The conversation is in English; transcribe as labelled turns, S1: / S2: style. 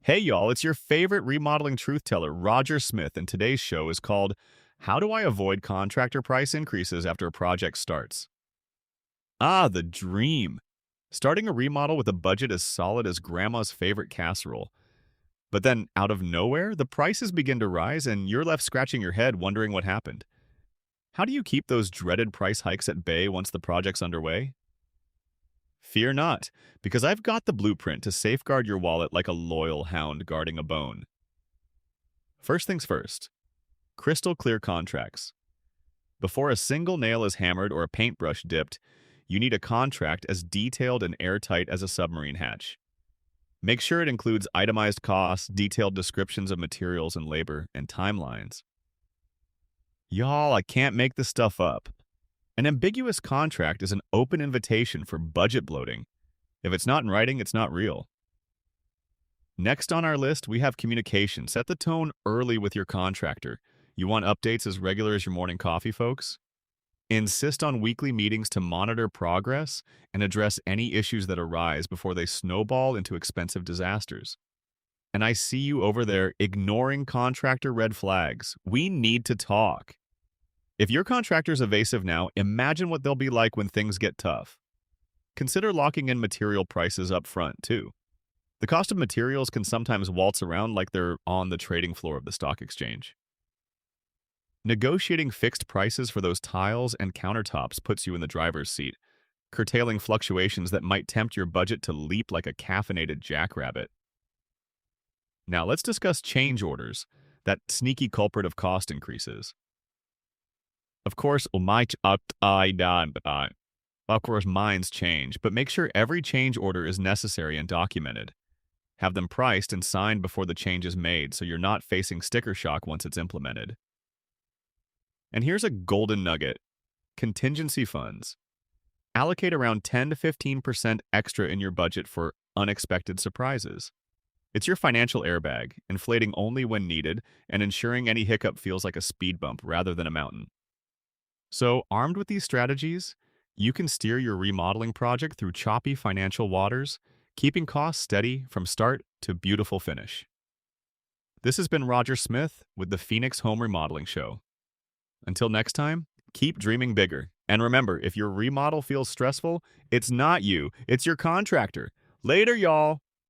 S1: Hey, y'all, it's your favorite remodeling truth teller, Roger Smith, and today's show is called How Do I Avoid Contractor Price Increases After a Project Starts? Ah, the dream. Starting a remodel with a budget as solid as grandma's favorite casserole. But then, out of nowhere, the prices begin to rise and you're left scratching your head wondering what happened. How do you keep those dreaded price hikes at bay once the project's underway? Fear not, because I've got the blueprint to safeguard your wallet like a loyal hound guarding a bone. First things first, crystal clear contracts. Before a single nail is hammered or a paintbrush dipped, you need a contract as detailed and airtight as a submarine hatch. Make sure it includes itemized costs, detailed descriptions of materials and labor, and timelines. Y'all, I can't make this stuff up. An ambiguous contract is an open invitation for budget bloating. If it's not in writing, it's not real. Next on our list, we have communication. Set the tone early with your contractor. You want updates as regular as your morning coffee, folks? Insist on weekly meetings to monitor progress and address any issues that arise before they snowball into expensive disasters. And I see you over there ignoring contractor red flags. We need to talk. If your contractor's evasive now, imagine what they'll be like when things get tough. Consider locking in material prices up front, too. The cost of materials can sometimes waltz around like they're on the trading floor of the stock exchange. Negotiating fixed prices for those tiles and countertops puts you in the driver's seat, curtailing fluctuations that might tempt your budget to leap like a caffeinated jackrabbit. Now let's discuss change orders, that sneaky culprit of cost increases. Of course, minds change, but make sure every change order is necessary and documented. Have them priced and signed before the change is made so you're not facing sticker shock once it's implemented. And here's a golden nugget: contingency funds. Allocate around 10 to 15% extra in your budget for unexpected surprises. It's your financial airbag, inflating only when needed and ensuring any hiccup feels like a speed bump rather than a mountain. So, armed with these strategies, you can steer your remodeling project through choppy financial waters, keeping costs steady from start to beautiful finish. This has been Roger Smith with the Phoenix Home Remodeling Show. Until next time, keep dreaming bigger. And remember, if your remodel feels stressful, it's not you, it's your contractor. Later, y'all.